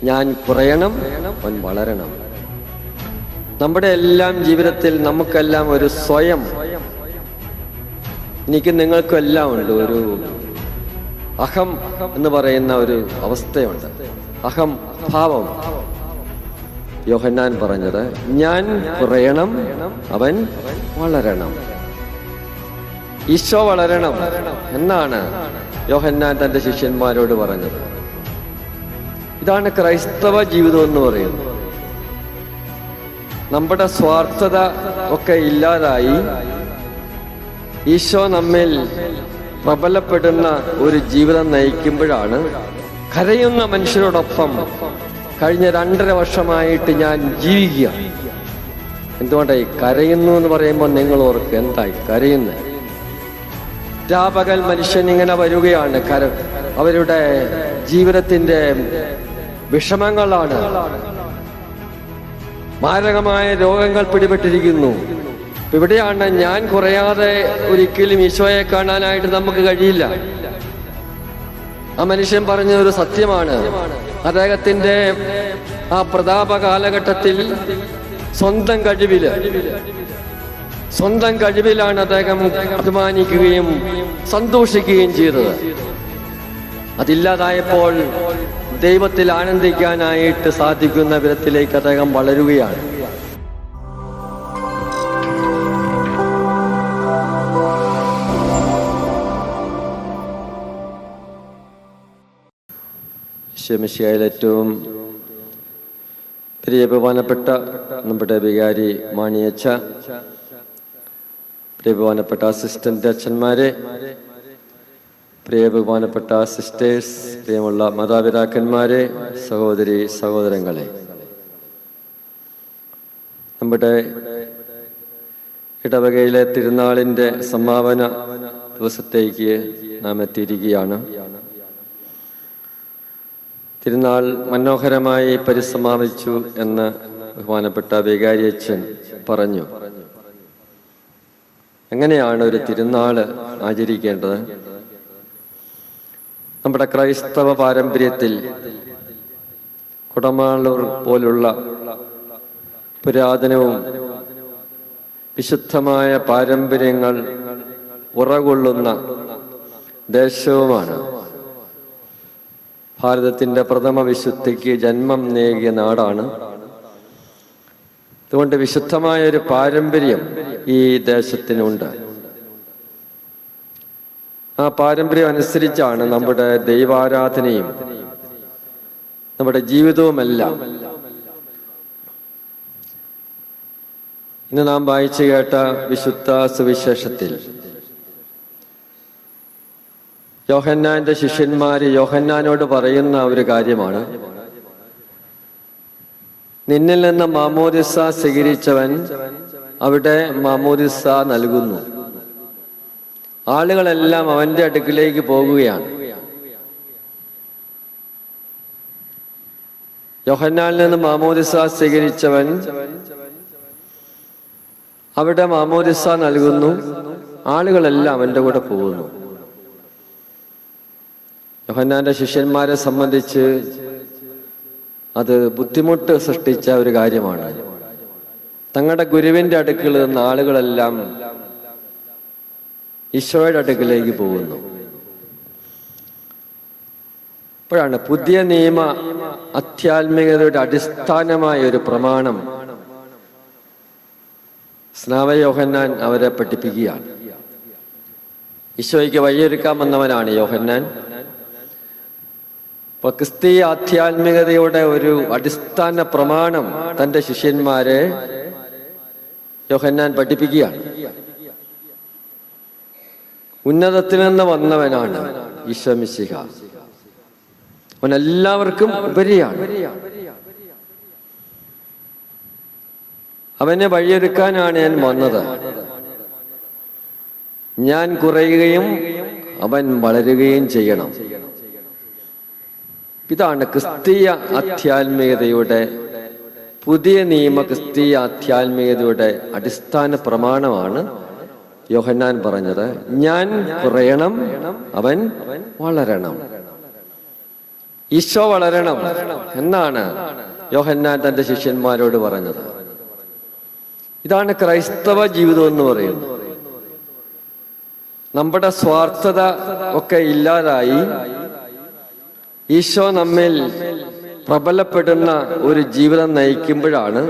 ഞാൻ കുറയണം, അവൻ വളരണം. നമ്മുടെ എല്ലാം ജീവിതത്തിൽ നമുക്കെല്ലാം ഒരു സ്വയം, എനിക്ക് നിങ്ങൾക്കും എല്ലാം ഉണ്ട്, ഒരു അഹം എന്ന് പറയുന്ന ഒരു അവസ്ഥയുണ്ട്. അഹം ഭാവം. യോഹന്നാൻ പറഞ്ഞത് ഞാൻ കുറയണം, അവൻ വളരണം. ഈശോ വളരണം എന്നാണ് യോഹന്നാൻ തന്റെ ശിഷ്യന്മാരോട് പറഞ്ഞത്. ഇതാണ് ക്രൈസ്തവ ജീവിതം എന്ന് പറയുന്നത്. നമ്മുടെ സ്വാർത്ഥത ഒക്കെ ഇല്ലാതായി ഈശോ നമ്മിൽ പ്രബലപ്പെടുന്ന ഒരു ജീവിതം നയിക്കുമ്പോഴാണ് കരയുന്ന മനുഷ്യരോടൊപ്പം കഴിഞ്ഞ 2.5 വർഷമായിട്ട് ഞാൻ ജീവിക്കുക. എന്തുകൊണ്ടായി കരയുന്നു എന്ന് പറയുമ്പോൾ നിങ്ങൾ ഓർക്ക് എന്തായി കരയുന്നത്? രാപകൽ മനുഷ്യൻ ഇങ്ങനെ വരികയാണ്. അവരുടെ ജീവിതത്തിന്റെ വിഷമങ്ങളാണ്. മാരകമായ രോഗങ്ങൾ പിടിപെട്ടിരിക്കുന്നു. ഇവിടെയാണ് ഞാൻ കുറയാതെ ഒരിക്കലും ഈശോയെ കാണാനായിട്ട് നമുക്ക് കഴിയില്ല. ആ മനുഷ്യൻ പറഞ്ഞ ഒരു സത്യമാണ്. അദ്ദേഹത്തിന്റെ ആ പ്രതാപ കാലഘട്ടത്തിൽ സ്വന്തം കഴിവിലാണ് അദ്ദേഹം അഭിമാനിക്കുകയും സന്തോഷിക്കുകയും ചെയ്തത്. അതില്ലാതായപ്പോൾ ദൈവത്തിൽ ആനന്ദിക്കാനായിട്ട് സാധിക്കുന്ന വിധത്തിലേക്ക് അദ്ദേഹം വളരുകയാണ്. ഈശോമിശിഹായിൽ ഏറ്റവും പ്രിയ ബഹുമാനപ്പെട്ട നമ്മുടെ വികാരി മാണിയച്ച, പ്രിയ ബഹുമാനപ്പെട്ട അസിസ്റ്റന്റ് അച്ഛന്മാരെ, പ്രിയ ബഹുമാനപ്പെട്ട സിസ്റ്റേഴ്സ്, പ്രിയമുള്ള മാതാപിതാക്കന്മാരെ, സഹോദരി സഹോദരങ്ങളെ, നമ്മുടെ ഇടവകയിലെ തിരുനാളിൻ്റെ സമാപന ദിവസത്തേക്ക് നാം എത്തിയിരിക്കുകയാണ്. തിരുനാൾ മനോഹരമായി പരിസമാപിച്ചു എന്ന് ബഹുമാനപ്പെട്ട വികാരി അച്ഛൻ പറഞ്ഞു. എങ്ങനെയാണ് ഒരു തിരുനാള് ആചരിക്കേണ്ടത്? നമ്മുടെ ക്രൈസ്തവ പാരമ്പര്യത്തിൽ കുടമാളൂർ പോലുള്ള പുരാതനവും വിശുദ്ധമായ പാരമ്പര്യങ്ങൾ ഉറകൊള്ളുന്ന ദേശവുമാണ്. ഭാരതത്തിന്റെ പ്രഥമ വിശുദ്ധിക്ക് ജന്മം നേകിയ നാടാണ്. അതുകൊണ്ട് വിശുദ്ധമായ ഒരു പാരമ്പര്യം ഈ ദേശത്തിനുണ്ട്. ആ പാരമ്പര്യം അനുസരിച്ചാണ് നമ്മുടെ ദൈവാരാധനയും നമ്മുടെ ജീവിതവുമെല്ലാം. ഇന്ന് നാം വായിച്ചു കേട്ട വിശുദ്ധ സുവിശേഷത്തിൽ യോഹന്നാന്റെ ശിഷ്യന്മാര് യോഹന്നാനോട് പറയുന്ന ഒരു കാര്യമാണ്, നിന്നിൽ നിന്ന് മാമോദിസ സ്വീകരിച്ചവൻ അവിടെ മാമോദിസ നൽകുന്നു. ആളുകളെല്ലാം അവന്റെ അടുക്കിലേക്ക് പോകുകയാണ്. യോഹന്നാനിൽ നിന്ന് മാമോദിസ സ്വീകരിച്ചവൻ അവിടെ മാമോദിസ നൽകുന്നു. ആളുകളെല്ലാം അവന്റെ കൂടെ പോകുന്നു. യോഹന്നാന്റെ ശിഷ്യന്മാരെ സംബന്ധിച്ച് അത് ബുദ്ധിമുട്ട് സൃഷ്ടിച്ച ഒരു കാര്യമാണ്. തങ്ങളുടെ ഗുരുവിന്റെ അടുക്കൽ നിന്ന് ആളുകളെല്ലാം ഈശോയുടെ അടുക്കിലേക്ക് പോകുന്നു. അപ്പോഴാണ് പുതിയ നിയമ ആധ്യാത്മികതയുടെ അടിസ്ഥാനമായ ഒരു പ്രമാണം സ്നാപക യോഹന്നാൻ അവരെ പഠിപ്പിക്കുകയാണ്. ഈശോയ്ക്ക് വഴിയൊരുക്കാൻ വന്നവനാണ് യോഹന്നാൻ. അപ്പൊ ക്രിസ്തീയ ആധ്യാത്മികതയുടെ ഒരു അടിസ്ഥാന പ്രമാണം തന്റെ ശിഷ്യന്മാരെ യോഹന്നാൻ പഠിപ്പിക്കുകയാണ്. ഉന്നതത്തിൽ നിന്ന് വന്നവനാണ് ഈശോ മിശിഹ. അവൻ എല്ലാവർക്കും ഉപരിയാണ്. അവനെ വഴിയൊരുക്കാനാണ് ഞാൻ വന്നത്. ഞാൻ കുറയുകയും അവൻ വളരുകയും ചെയ്യണം. ഇതാണ് ക്രിസ്തീയ ആധ്യാത്മികതയുടെ, പുതിയ നിയമ ക്രിസ്തീയ ആധ്യാത്മികതയുടെ അടിസ്ഥാന പ്രമാണമാണ് യോഹന്നാൻ പറഞ്ഞത്. ഞാൻ കുറയണം, അവൻ വളരണം. ഈശോ വളരണം എന്നാണ് യോഹന്നാൻ തന്റെ ശിഷ്യന്മാരോട് പറഞ്ഞത്. ഇതാണ് ക്രൈസ്തവ ജീവിതം എന്ന് പറയുന്നത്. നമ്മുടെ സ്വാർത്ഥത ഒക്കെ ഇല്ലാതായി ഈശോ നമ്മിൽ പ്രബലപ്പെടുന്ന ഒരു ജീവിതം നയിക്കുമ്പോഴാണ്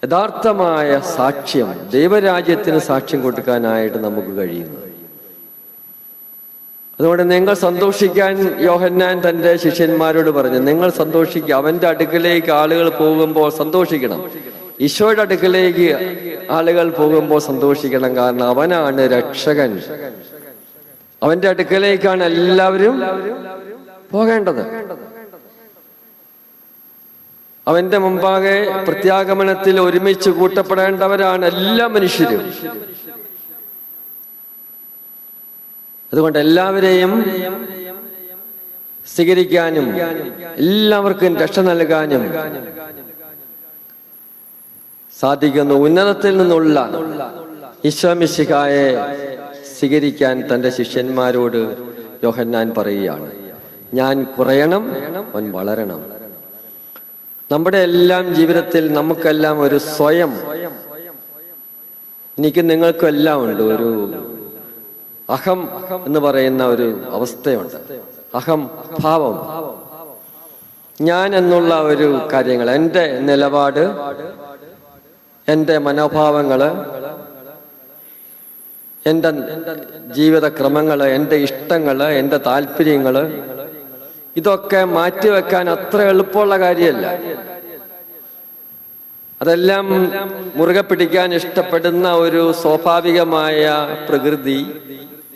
യഥാർത്ഥമായ സാക്ഷ്യം, ദൈവരാജ്യത്തിന് സാക്ഷ്യം കൊടുക്കാനായിട്ട് നമുക്ക് കഴിയുന്നത്. അതുകൊണ്ട് നിങ്ങൾ സന്തോഷിക്കാൻ യോഹന്നാൻ തന്റെ ശിഷ്യന്മാരോട് പറഞ്ഞു, നിങ്ങൾ സന്തോഷിക്കുക. അവന്റെ അടുക്കലേക്ക് ആളുകൾ പോകുമ്പോൾ സന്തോഷിക്കണം. ഈശോയുടെ അടുക്കലേക്ക് ആളുകൾ പോകുമ്പോൾ സന്തോഷിക്കണം. കാരണം അവനാണ് രക്ഷകൻ. അവന്റെ അടുക്കലേക്കാണ് എല്ലാവരും പോകേണ്ടത്. അവന്റെ മുമ്പാകെ പ്രത്യാഗമനത്തിൽ ഒരുമിച്ച് കൂട്ടപ്പെടേണ്ടവരാണ് എല്ലാ മനുഷ്യരും. അതുകൊണ്ട് എല്ലാവരെയും സ്വീകരിക്കാനും എല്ലാവർക്കും രക്ഷ നൽകാനും സാധിക്കുന്ന ഉന്നതത്തിൽ നിന്നുള്ള ഈശോ മിശിഹായെ സ്വീകരിക്കാൻ തന്റെ ശിഷ്യന്മാരോട് യോഹന്നാൻ പറയുകയാണ്. ഞാൻ കുറയണം, അവൻ വളരണം. നമ്മുടെ എല്ലാം ജീവിതത്തിൽ നമുക്കെല്ലാം ഒരു സ്വയം, എനിക്ക് നിങ്ങൾക്കും എല്ലാം ഉണ്ട്, ഒരു അഹം എന്ന് പറയുന്ന ഒരു അവസ്ഥയുണ്ട്. അഹം ഭാവം, ഞാൻ എന്നുള്ള ഒരു കാര്യങ്ങൾ, എൻ്റെ നിലപാട്, എൻ്റെ മനോഭാവങ്ങള്, എൻ്റെ ജീവിതക്രമങ്ങള്, എൻ്റെ ഇഷ്ടങ്ങള്, എൻ്റെ താല്പര്യങ്ങള്, ഇതൊക്കെ മാറ്റിവെക്കാൻ അത്ര എളുപ്പമുള്ള കാര്യമല്ല. അതെല്ലാം മുറുകെ പിടിക്കാൻ ഇഷ്ടപ്പെടുന്ന ഒരു സ്വാഭാവികമായ പ്രകൃതി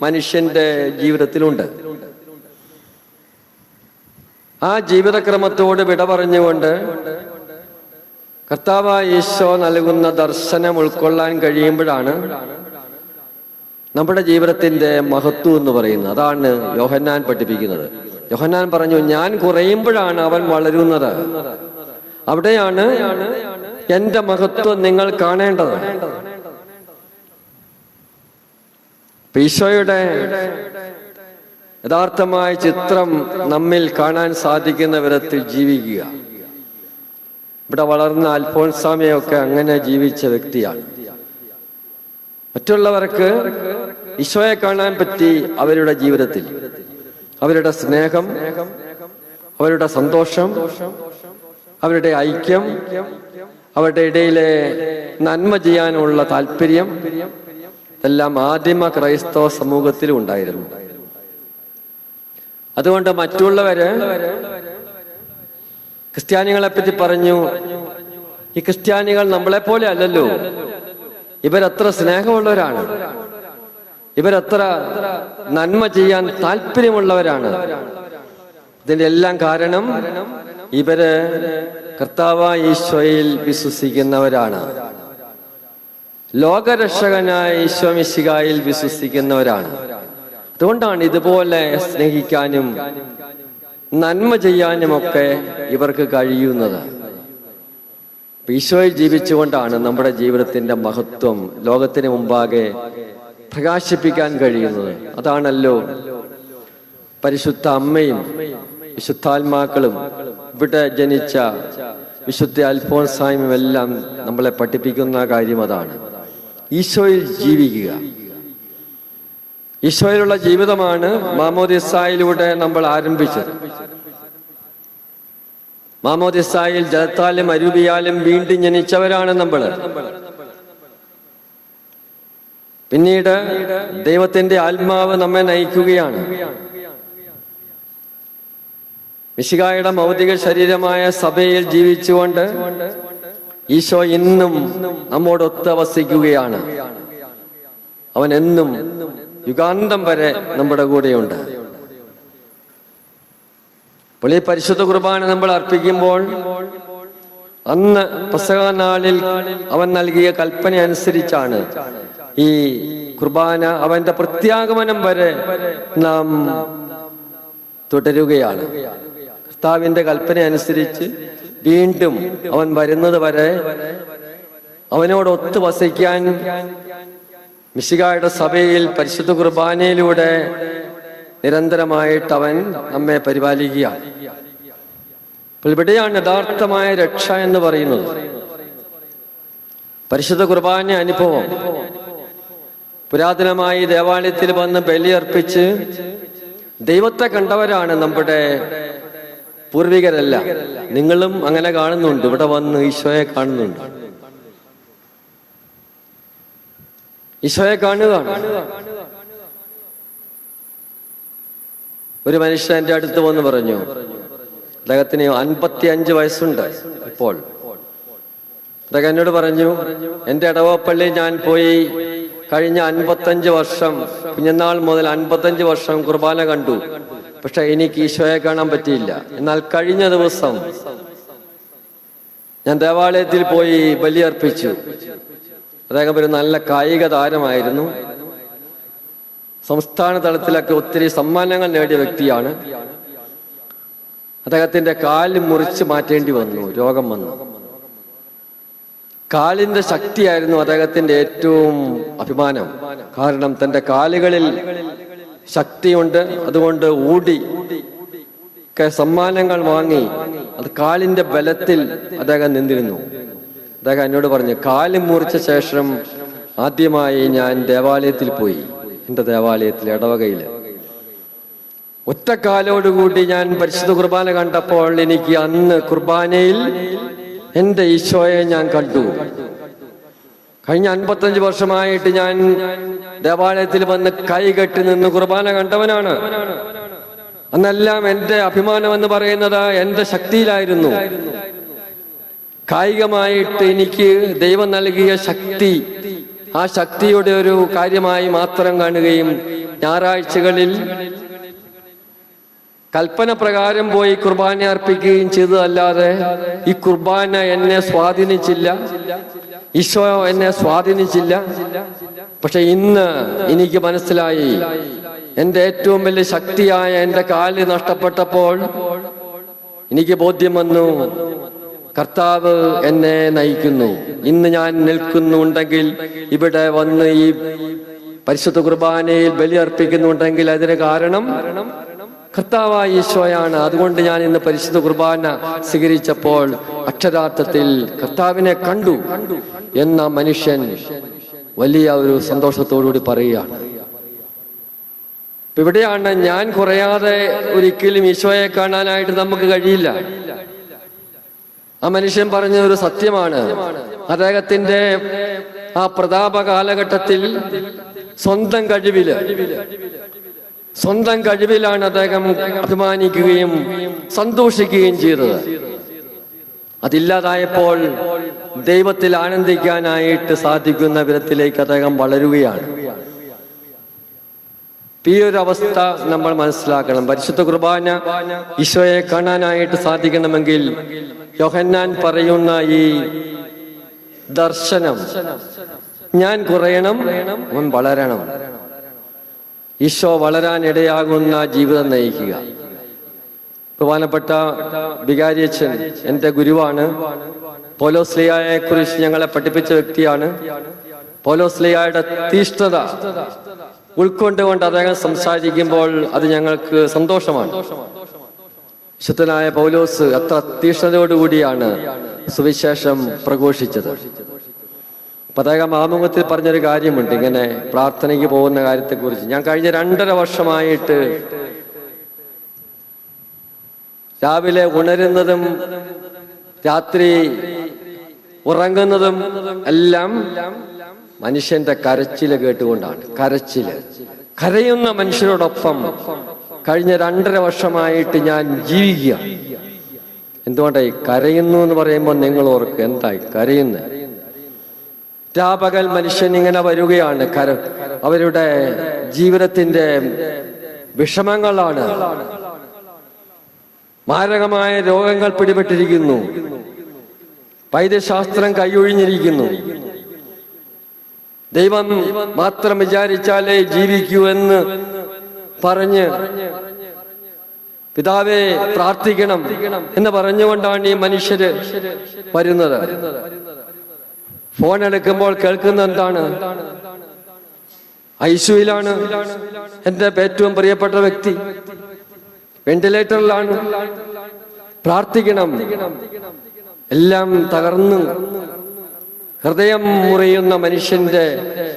മനുഷ്യന്റെ ജീവിതത്തിലുണ്ട്. ആ ജീവിതക്രമത്തോട് വിട പറഞ്ഞുകൊണ്ട് കർത്താവായ ഈശോ നൽകുന്ന ദർശനം ഉൾക്കൊള്ളാൻ കഴിയുമ്പോഴാണ് നമ്മുടെ ജീവിതത്തിന്റെ മഹത്വം എന്ന് പറയുന്നത്. അതാണ് യോഹന്നാൻ പഠിപ്പിക്കുന്നത്. യോഹന്നാൻ പറഞ്ഞു, ഞാൻ കുറയുമ്പോഴാണ് അവൻ വളരുന്നത്. അവിടെയാണ് എന്റെ മഹത്വം നിങ്ങൾ കാണേണ്ടത്. ഈശോയുടെ യഥാർത്ഥമായ ചിത്രം നമ്മിൽ കാണാൻ സാധിക്കുന്ന വിധത്തിൽ ജീവിക്കുക. ഇവിടെ വളർന്ന അൽഫോൻസാമയൊക്കെ അങ്ങനെ ജീവിച്ച വ്യക്തിയാണ്. മറ്റുള്ളവർക്ക് ഈശോയെ കാണാൻ പറ്റി അവരുടെ ജീവിതത്തിൽ. അവരുടെ സ്നേഹം, അവരുടെ സന്തോഷം, അവരുടെ ഐക്യം, അവരുടെ ഇടയിലെ നന്മ ചെയ്യാനുള്ള താല്പര്യം, ഇതെല്ലാം ആദിമ ക്രൈസ്തവ സമൂഹത്തിലും ഉണ്ടായിരുന്നു. അതുകൊണ്ട് മറ്റുള്ളവര് ക്രിസ്ത്യാനികളെ പറ്റി പറഞ്ഞു, ഈ ക്രിസ്ത്യാനികൾ നമ്മളെ പോലെ അല്ലല്ലോ, ഇവരത്ര സ്നേഹമുള്ളവരാണ്, ഇവരത്ര നന്മ ചെയ്യാൻ താല്പര്യമുള്ളവരാണ്. ഇതിന്റെ എല്ലാം കാരണം ഇവര് കർത്താവായ ഈശോയിൽ വിശ്വസിക്കുന്നവരാണ്, ലോകരക്ഷകനായ ഈശോ മിശിഹായിൽ വിശ്വസിക്കുന്നവരാണ്. അതുകൊണ്ടാണ് ഇതുപോലെ സ്നേഹിക്കാനും നന്മ ചെയ്യാനുമൊക്കെ ഇവർക്ക് കഴിയുന്നത്. ഈശോയിൽ ജീവിച്ചുകൊണ്ടാണ് നമ്മുടെ ജീവിതത്തിന്റെ മഹത്വം ലോകത്തിന് മുമ്പാകെ പ്രകാശിപ്പിക്കാൻ കഴിയുന്നത്. അതാണല്ലോ പരിശുദ്ധ അമ്മയും വിശുദ്ധാത്മാക്കളും ഇവിടെ ജനിച്ച വിശുദ്ധ അൽഫോൻസായും എല്ലാം നമ്മളെ പഠിപ്പിക്കുന്ന കാര്യം അതാണ്. ഈശോയിൽ ജീവിക്കുക. ഈശോയിലുള്ള ജീവിതമാണ് മാമോദിസായിലൂടെ നമ്മൾ ആരംഭിച്ചത്. മാമോദിസായിൽ ജലത്താലും അരൂപിയാലും വീണ്ടും ജനിച്ചവരാണ് നമ്മൾ. പിന്നീട് ദൈവത്തിന്റെ ആത്മാവ് നമ്മെ നയിക്കുകയാണ്. മിശിഹായുടെ ഭൗതിക ശരീരമായ സഭയിൽ ജീവിച്ചുകൊണ്ട് ഈശോ ഇന്നും നമ്മോടൊത്ത് വസിക്കുകയാണ്. അവൻ എന്നും യുഗാന്തം വരെ നമ്മുടെ കൂടെയുണ്ട്. അപ്പോൾ ഈ പരിശുദ്ധ കുർബാന നമ്മൾ അർപ്പിക്കുമ്പോൾ അന്ന് പെസഹ നാളിൽ അവൻ നൽകിയ കൽപ്പന അനുസരിച്ചാണ് ഈ കുർബാന അവന്റെ പ്രത്യാഗമനം വരെ നാം തുടരുകയാണ്. കർത്താവിന്റെ കൽപ്പന അനുസരിച്ച് വീണ്ടും അവൻ വരുന്നത് വരെ അവനോടൊത്ത് വസിക്കാൻ മിശിഹായുടെ സഭയിൽ പരിശുദ്ധ കുർബാനയിലൂടെ നിരന്തരമായിട്ട് അവൻ നമ്മെ പരിപാലിക്കുകയാണ്. അപ്പോൾ ഇവിടെയാണ് യഥാർത്ഥമായ രക്ഷ എന്ന് പറയുന്നത്. പരിശുദ്ധ കുർബാന അനുഭവം. പുരാതനമായി ദേവാലയത്തിൽ വന്ന് ബലിയർപ്പിച്ച് ദൈവത്തെ കണ്ടവരാണ് നമ്മുടെ പൂർവികരല്ല. നിങ്ങളും അങ്ങനെ കാണുന്നുണ്ട്, ഇവിടെ വന്ന് ഈശോയെ കാണുന്നുണ്ട്. ഈശോയെ കാണുകയാണ്. ഒരു മനുഷ്യൻ എൻ്റെ അടുത്ത് വന്ന് പറഞ്ഞു, അദ്ദേഹത്തിന് 55 വയസ്സുണ്ട് ഇപ്പോൾ. അദ്ദേഹം എന്നോട് പറഞ്ഞു, എൻ്റെ ഇടവപ്പള്ളി ഞാൻ പോയി കഴിഞ്ഞ 55 വർഷം, കുഞ്ഞനാൾ മുതൽ 55 വർഷം കുർബാന കണ്ടു. പക്ഷെ എനിക്ക് ഈശോയെ കാണാൻ പറ്റിയില്ല. എന്നാൽ കഴിഞ്ഞ ദിവസം ഞാൻ ദേവാലയത്തിൽ പോയി ബലിയർപ്പിച്ചു. അദ്ദേഹം ഒരു നല്ല കായിക താരമായിരുന്നു. സംസ്ഥാന തലത്തിലൊക്കെ ഒത്തിരി സമ്മാനങ്ങൾ നേടിയ വ്യക്തിയാണ്. അദ്ദേഹത്തിന്റെ കാല് മുറിച്ച് മാറ്റേണ്ടി വന്നു, രോഗം വന്നു. കാലിന്റെ ശക്തിയായിരുന്നു അദ്ദേഹത്തിന്റെ ഏറ്റവും അഭിമാനം. കാരണം തന്റെ കാലുകളിൽ ശക്തിയുണ്ട്, അതുകൊണ്ട് ഊടി സമ്മാനങ്ങൾ വാങ്ങി. അത് കാലിന്റെ ബലത്തിൽ അദ്ദേഹം നിന്നിരുന്നു. അദ്ദേഹം എന്നോട് പറഞ്ഞു, കാല് മുറിച്ച ശേഷം ആദ്യമായി ഞാൻ ദേവാലയത്തിൽ പോയി. എൻ്റെ ദേവാലയത്തിൽ ഇടവകയില് ഒറ്റക്കാലോടുകൂടി ഞാൻ പരിശുദ്ധ കുർബാന കണ്ടപ്പോൾ എനിക്ക് അന്ന് കുർബാനയിൽ എൻ്റെ ഈശോയെ ഞാൻ കണ്ടു. കഴിഞ്ഞ 55 വർഷമായിട്ട് ഞാൻ ദേവാലയത്തിൽ വന്ന് കൈകെട്ടി നിന്ന് കുർബാന കണ്ടവനാണ്. അന്നെല്ലാം എൻ്റെ അഭിമാനം എന്ന് പറയുന്നത് എൻ്റെ ശക്തിയിലായിരുന്നു. കായികമായിട്ട് എനിക്ക് ദൈവം നൽകിയ ശക്തി, ആ ശക്തിയുടെ ഒരു കാര്യമായി മാത്രം കാണുകയും ഞായറാഴ്ചകളിൽ കൽപ്പന പ്രകാരം പോയി കുർബാന അർപ്പിക്കുകയും ചെയ്തതല്ലാതെ ഈ കുർബാന എന്നെ സ്വാധീനിച്ചില്ല, ഈശോ എന്നെ സ്വാധീനിച്ചില്ല. പക്ഷെ ഇന്ന് എനിക്ക് മനസ്സിലായി, എൻ്റെ ഏറ്റവും വലിയ ശക്തിയായ എൻ്റെ കാല് നഷ്ടപ്പെട്ടപ്പോൾ എനിക്ക് ബോധ്യം വന്നു, കർത്താവ് എന്നെ നയിക്കുന്നു. ഇന്ന് ഞാൻ നിൽക്കുന്നുണ്ടെങ്കിൽ, ഇവിടെ വന്ന് ഈ പരിശുദ്ധ കുർബാനയിൽ ബലിയർപ്പിക്കുന്നുണ്ടെങ്കിൽ അതിന് കാരണം കർത്താവായ ഈശോയാണ്. അതുകൊണ്ട് ഞാൻ ഇന്ന് പരിശുദ്ധ കുർബാന സ്വീകരിച്ചപ്പോൾ അക്ഷരാർത്ഥത്തിൽ കർത്താവിനെ കണ്ടു എന്ന മനുഷ്യൻ വലിയ ഒരു സന്തോഷത്തോടുകൂടി പറയുകയാണ്. ഇവിടെയാണ് ഞാൻ കുറയാതെ ഒരിക്കലും ഈശോയെ കാണാനായിട്ട് നമുക്ക് കഴിയില്ല. ആ മനുഷ്യൻ പറഞ്ഞ ഒരു സത്യമാണ്. അദ്ദേഹത്തിന്റെ ആ പ്രതാപ കാലഘട്ടത്തിൽ സ്വന്തം കഴിവിലാണ് അദ്ദേഹം അഭിമാനിക്കുകയും സന്തോഷിക്കുകയും ചെയ്തത്. അതില്ലാതായപ്പോൾ ദൈവത്തിൽ ആനന്ദിക്കാനായിട്ട് സാധിക്കുന്ന വിധത്തിലേക്ക് അദ്ദേഹം വളരുകയാണ്. ഈ ഒരു അവസ്ഥ നമ്മൾ മനസ്സിലാക്കണം. പരിശുദ്ധ കുർബാന ഈശോയെ കാണാനായിട്ട് സാധിക്കണമെങ്കിൽ യോഹന്നാൻ പറയുന്ന ഈ ദർശനം, ഞാൻ കുറയണം, അവൻ വളരണം, ഈശോ വളരാൻ ഇടയാകുന്ന ജീവിതം നയിക്കുക. ബഹുമാനപ്പെട്ട വികാരിയച്ഛൻ എൻ്റെ ഗുരുവാണ്. പൗലോസ്ലീഹായെ കുറിച്ച് ഞങ്ങളെ പഠിപ്പിച്ച വ്യക്തിയാണ്. പൗലോസ്ലീഹായുടെ തീഷ്ണത ഉൾക്കൊണ്ടുകൊണ്ട് അദ്ദേഹം സംസാരിക്കുമ്പോൾ അത് ഞങ്ങൾക്ക് സന്തോഷമാണ്. വിശുദ്ധനായ പൗലോസ് അത്ര തീഷ്ണതയോടുകൂടിയാണ് സുവിശേഷം പ്രഘോഷിച്ചത്. അദ്ദേഹം ആമുഖത്തിൽ പറഞ്ഞൊരു കാര്യമുണ്ട്, ഇങ്ങനെ പ്രാർത്ഥനയ്ക്ക് പോകുന്ന കാര്യത്തെക്കുറിച്ച്. ഞാൻ കഴിഞ്ഞ 2.5 വർഷമായിട്ട് രാവിലെ ഉണരുന്നതും രാത്രി ഉറങ്ങുന്നതും എല്ലാം മനുഷ്യന്റെ കരച്ചില് കേട്ടുകൊണ്ടാണ്. കരയുന്ന മനുഷ്യരോടൊപ്പം കഴിഞ്ഞ 2.5 വർഷമായിട്ട് ഞാൻ ജീവിക്കുക. എന്തുകൊണ്ടായി കരയുന്നു എന്ന് പറയുമ്പോൾ നിങ്ങൾ ഓർക്ക്, എന്തായി കരയുന്നത്? രാപകൽ മനുഷ്യൻ ഇങ്ങനെ വരികയാണ്. അവരുടെ ജീവിതത്തിന്റെ വിഷമങ്ങളാണ്. മാരകമായ രോഗങ്ങൾ പിടിപെട്ടിരിക്കുന്നു. വൈദ്യശാസ്ത്രം കൈയൊഴിഞ്ഞിരിക്കുന്നു. ദൈവം മാത്രം വിചാരിച്ചാലേ ജീവിക്കൂ എന്ന് പറഞ്ഞ് പിതാവേ പ്രാർത്ഥിക്കണം എന്ന് പറഞ്ഞുകൊണ്ടാണ് ഈ മനുഷ്യര് വരുന്നത്. ഫോൺ എടുക്കുമ്പോൾ കേൾക്കുന്ന എന്താണ്? ഐസിയുയിലാണ് എൻ്റെ ഏറ്റവും പ്രിയപ്പെട്ട വ്യക്തി, വെന്റിലേറ്ററിലാണ്. പ്രാർത്ഥിക്കണം. എല്ലാം തകർന്നു ഹൃദയം മുറിയുന്ന മനുഷ്യന്റെ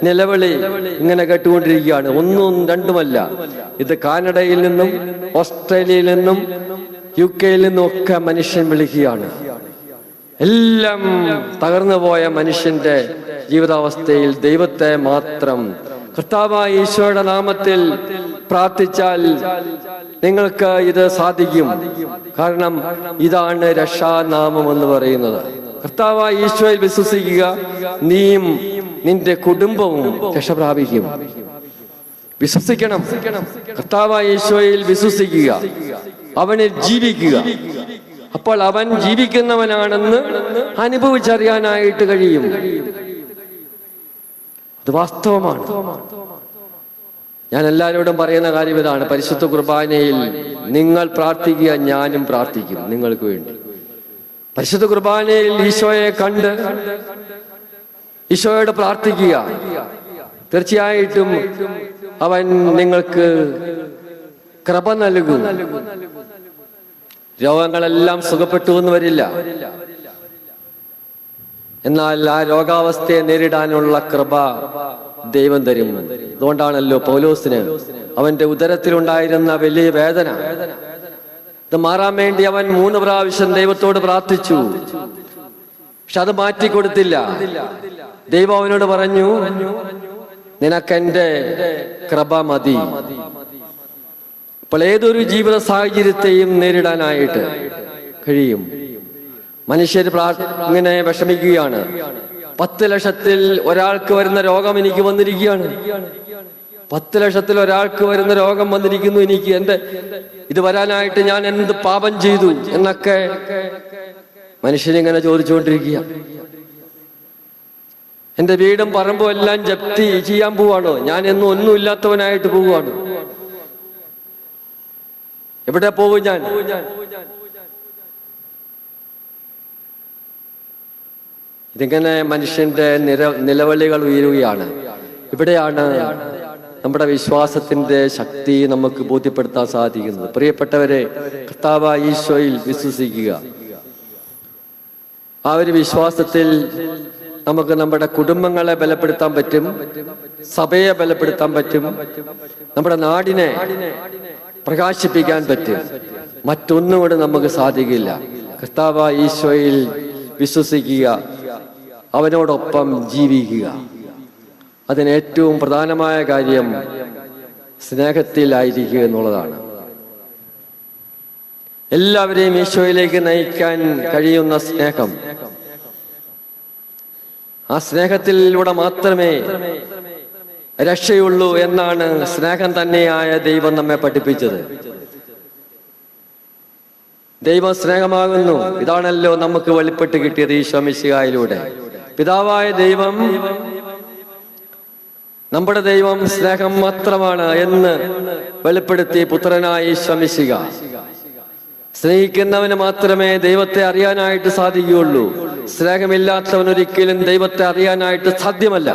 നിലവിളി ഇങ്ങനെ കേട്ടുകൊണ്ടിരിക്കുകയാണ്. ഒന്നും രണ്ടുമല്ല, ഇത് കാനഡയിൽ നിന്നും ഓസ്ട്രേലിയയിൽ നിന്നും UK-യിൽ നിന്നും ഒക്കെ മനുഷ്യൻ വിളിക്കുകയാണ്. എല്ലാം തകർന്നു പോയ മനുഷ്യന്റെ ജീവിതാവസ്ഥയിൽ ദൈവത്തെ മാത്രം, കർത്താവായ ഈശോയുടെ നാമത്തിൽ പ്രാർത്ഥിച്ചാൽ നിങ്ങൾക്ക് ഇത് സാധിക്കും. കാരണം ഇതാണ് രക്ഷാനാമം എന്ന് പറയുന്നത്. കർത്താവായ ഈശോയിൽ വിശ്വസിക്കുക, നീയും നിന്റെ കുടുംബവും രക്ഷ പ്രാപിക്കും. വിശ്വസിക്കണം. കർത്താവായ ഈശോയിൽ വിശ്വസിക്കുക, അവനിൽ ജീവിക്കുക. അപ്പോൾ അവൻ ജീവിക്കുന്നവനാണെന്ന് അനുഭവിച്ചറിയാനായിട്ട് കഴിയും. അത് വാസ്തവമാണ്. ഞാൻ എല്ലാവരോടും പറയുന്ന കാര്യം ഇതാണ്. പരിശുദ്ധ കുർബാനയിൽ നിങ്ങൾ പ്രാർത്ഥിക്കുക, ഞാനും പ്രാർത്ഥിക്കും നിങ്ങൾക്ക് വേണ്ടി. പരിശുദ്ധ കുർബാനയിൽ ഈശോയെ കണ്ട് ഈശോയോട് പ്രാർത്ഥിക്കുക. തീർച്ചയായിട്ടും അവൻ നിങ്ങൾക്ക് കൃപ നൽകും. രോഗങ്ങളെല്ലാം സുഖപ്പെട്ടു എന്ന് വരില്ല, എന്നാൽ ആ രോഗാവസ്ഥയെ നേരിടാനുള്ള കൃപ ദൈവം തരും. അതുകൊണ്ടാണല്ലോ പൗലോസിന് അവന്റെ ഉദരത്തിലുണ്ടായിരുന്ന വലിയ വേദന, ഇത് മാറാൻ വേണ്ടി അവൻ 3 പ്രാവശ്യം ദൈവത്തോട് പ്രാർത്ഥിച്ചു. പക്ഷെ അത് മാറ്റിക്കൊടുത്തില്ല. ദൈവം അവനോട് പറഞ്ഞു, നിനക്കെന്റെ കൃപ മതി. അപ്പോൾ ഏതൊരു ജീവിത സാഹചര്യത്തെയും നേരിടാനായിട്ട് കഴിയും. മനുഷ്യർ ഇങ്ങനെ വിഷമിക്കുകയാണ്. 10 ലക്ഷത്തിൽ ഒരാൾക്ക് വരുന്ന രോഗം എനിക്ക് വന്നിരിക്കുകയാണ്. 10 ലക്ഷത്തിൽ ഒരാൾക്ക് വരുന്ന രോഗം വന്നിരിക്കുന്നു. എനിക്ക് ഇത് വരാനായിട്ട് ഞാൻ എന്ത് പാപം ചെയ്തു എന്നൊക്കെ മനുഷ്യനിങ്ങനെ ചോദിച്ചുകൊണ്ടിരിക്കുക. എന്റെ വീടും പറമ്പും എല്ലാം ജപ്തി ചെയ്യാൻ പോവാണോ? ഞാൻ എന്നും ഒന്നുമില്ലാത്തവനായിട്ട് പോവുകയാണ്. എവിടെ പോകും ഞാൻ? ഇതിങ്ങനെ മനുഷ്യന്റെ നിലവിളികൾ ഉയരുകയാണ്. ഇവിടെയാണ് നമ്മുടെ വിശ്വാസത്തിന്റെ ശക്തി നമുക്ക് ബോധ്യപ്പെടുത്താൻ സാധിക്കുന്നത്. പ്രിയപ്പെട്ടവരെ, കർത്താവായ ഈശോയിൽ വിശ്വസിക്കുക. ആ ഒരു വിശ്വാസത്തിൽ നമുക്ക് നമ്മുടെ കുടുംബങ്ങളെ ബലപ്പെടുത്താൻ പറ്റും, സഭയെ ബലപ്പെടുത്താൻ പറ്റും, നമ്മുടെ നാടിനെ പ്രകാശിപ്പിക്കാൻ പറ്റും. മറ്റൊന്നും കൂടെ നമുക്ക് സാധിക്കില്ല. കർത്താവായ ഈശോയിൽ വിശ്വസിക്കുക, അവനോടൊപ്പം ജീവിക്കുക. അതിന് ഏറ്റവും പ്രധാനമായ കാര്യം സ്നേഹത്തിലായിരിക്കുക എന്നുള്ളതാണ്. എല്ലാവരെയും ഈശോയിലേക്ക് നയിക്കാൻ കഴിയുന്ന സ്നേഹം, ആ സ്നേഹത്തിലൂടെ മാത്രമേ രക്ഷയുള്ളൂ എന്നാണ് സ്നേഹം തന്നെയായ ദൈവം നമ്മെ പഠിപ്പിച്ചത്. ദൈവം സ്നേഹമാകുന്നു. ഇതാണല്ലോ നമുക്ക് വെളിപ്പെട്ട് കിട്ടിയത് ഈശോ മിശിഹായിലൂടെ. പിതാവായ ദൈവം, നമ്മുടെ ദൈവം സ്നേഹം മാത്രമാണ് എന്ന് വെളിപ്പെടുത്തി പുത്രനായ ഈശോ മിശിഹ. സ്നേഹിക്കുന്നവന് മാത്രമേ ദൈവത്തെ അറിയാനായിട്ട് സാധിക്കുകയുള്ളൂ. സ്നേഹമില്ലാത്തവൻ ഒരിക്കലും ദൈവത്തെ അറിയാനായിട്ട് സാധ്യമല്ല.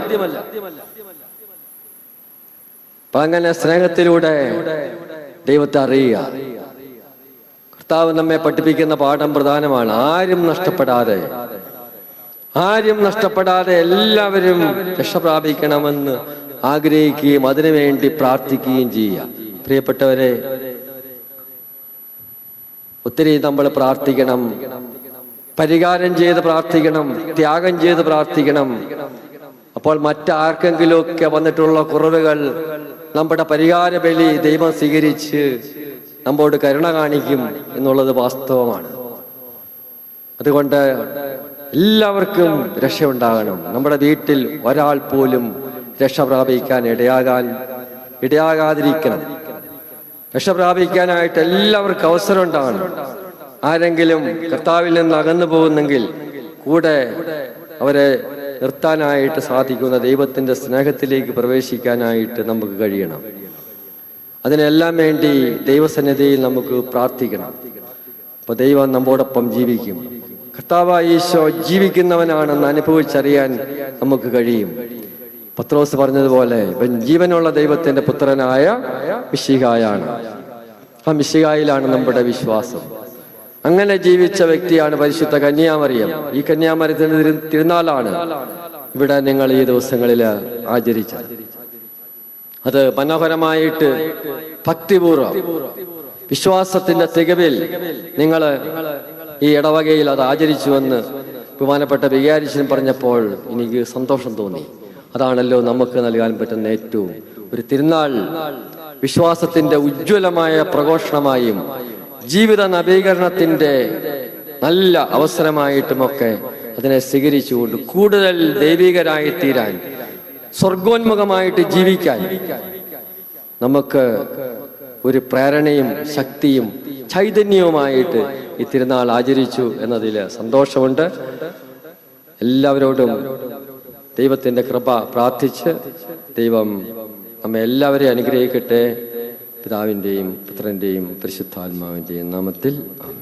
അപ്പൊ അങ്ങനെ സ്നേഹത്തിലൂടെ ദൈവത്തെ അറിയുക. കർത്താവ് നമ്മെ പഠിപ്പിക്കുന്ന പാഠം പ്രധാനമാണ്. ആരും നഷ്ടപ്പെടാതെ എല്ലാവരും രക്ഷ പ്രാപിക്കണമെന്ന് ആഗ്രഹിക്കുകയും അതിനുവേണ്ടി പ്രാർത്ഥിക്കുകയും ചെയ്യുക. പ്രിയപ്പെട്ടവരെ, ഒത്തിരി നമ്മൾ പ്രാർത്ഥിക്കണം, പരിഹാരം ചെയ്ത് പ്രാർത്ഥിക്കണം, ത്യാഗം ചെയ്ത് പ്രാർത്ഥിക്കണം. അപ്പോൾ മറ്റാർക്കെങ്കിലുമൊക്കെ വന്നിട്ടുള്ള കുറവുകൾ നമ്മുടെ പരിഹാര ബലി ദൈവം സ്വീകരിച്ച് നമ്മോട് കരുണ കാണിക്കും എന്നുള്ളത് വാസ്തവമാണ്. അതുകൊണ്ട് എല്ലാവർക്കും രക്ഷയുണ്ടാകണം. നമ്മുടെ വീട്ടിൽ ഒരാൾ പോലും രക്ഷ പ്രാപിക്കാൻ ഇടയാകാതിരിക്കണം. രക്ഷ പ്രാപിക്കാനായിട്ട് എല്ലാവർക്കും അവസരം ഉണ്ടാകണം. ആരെങ്കിലും കർത്താവിൽ നിന്ന് അകന്നു പോകുന്നെങ്കിൽ കൂടെ അവരെ നിർത്താനായിട്ട് സാധിക്കുന്ന ദൈവത്തിന്റെ സ്നേഹത്തിലേക്ക് പ്രവേശിക്കാനായിട്ട് നമുക്ക് കഴിയണം. അതിനെല്ലാം വേണ്ടി ദൈവസന്നിധിയിൽ നമുക്ക് പ്രാർത്ഥിക്കണം. അപ്പൊ ദൈവം നമ്മോടൊപ്പം ജീവിക്കും. കർത്താവായ ഈശോ ജീവിക്കുന്നവനാണെന്ന് അനുഭവിച്ചറിയാൻ നമുക്ക് കഴിയും. പത്രോസ് പറഞ്ഞതുപോലെ ഇവൻ ജീവനുള്ള ദൈവത്തിന്റെ പുത്രനായ മിശിഹായാണ്. ആ മിശിഹായിലാണ് നമ്മുടെ വിശ്വാസം. അങ്ങനെ ജീവിച്ച വ്യക്തിയാണ് പരിശുദ്ധ കന്യാമറിയം. ഈ കന്യാമറിയത്തിന്റെ തിരുനാളാണ് ഇവിടെ നിങ്ങൾ ഈ ദിവസങ്ങളിൽ ആചരിച്ചത്. അത് മനോഹരമായിട്ട് ഭക്തിപൂർവ്വം വിശ്വാസത്തിന്റെ തികവിൽ നിങ്ങൾ ഈ ഇടവകയിൽ അത് ആചരിച്ചുവെന്ന് ബഹുമാനപ്പെട്ട വികാരിച്ചൻ പറഞ്ഞപ്പോൾ എനിക്ക് സന്തോഷം തോന്നി. അതാണല്ലോ നമുക്ക് നൽകാൻ പറ്റുന്ന ഏറ്റവും ഒരു തിരുനാൾ. വിശ്വാസത്തിന്റെ ഉജ്ജ്വലമായ പ്രഘോഷണമായും ജീവിത നവീകരണത്തിന്റെ നല്ല അവസരമായിട്ടുമൊക്കെ അതിനെ സ്വീകരിച്ചുകൊണ്ട് കൂടുതൽ ദൈവികരായി തീരാൻ, സ്വർഗോന്മുഖമായിട്ട് ജീവിക്കാൻ നമുക്ക് ഒരു പ്രേരണയും ശക്തിയും ചൈതന്യവുമായിട്ട് ഈ തിരുനാൾ ആചരിച്ചു എന്നതിൽ സന്തോഷമുണ്ട്. എല്ലാവരോടും ദൈവത്തിന്റെ കൃപ പ്രാർത്ഥിച്ച് ദൈവം നമ്മെ എല്ലാവരെയും അനുഗ്രഹിക്കട്ടെ. പിതാവിൻ്റെയും പുത്രൻ്റെയും പരിശുദ്ധാത്മാവിൻ്റെയും നാമത്തിൽ ആമേൻ.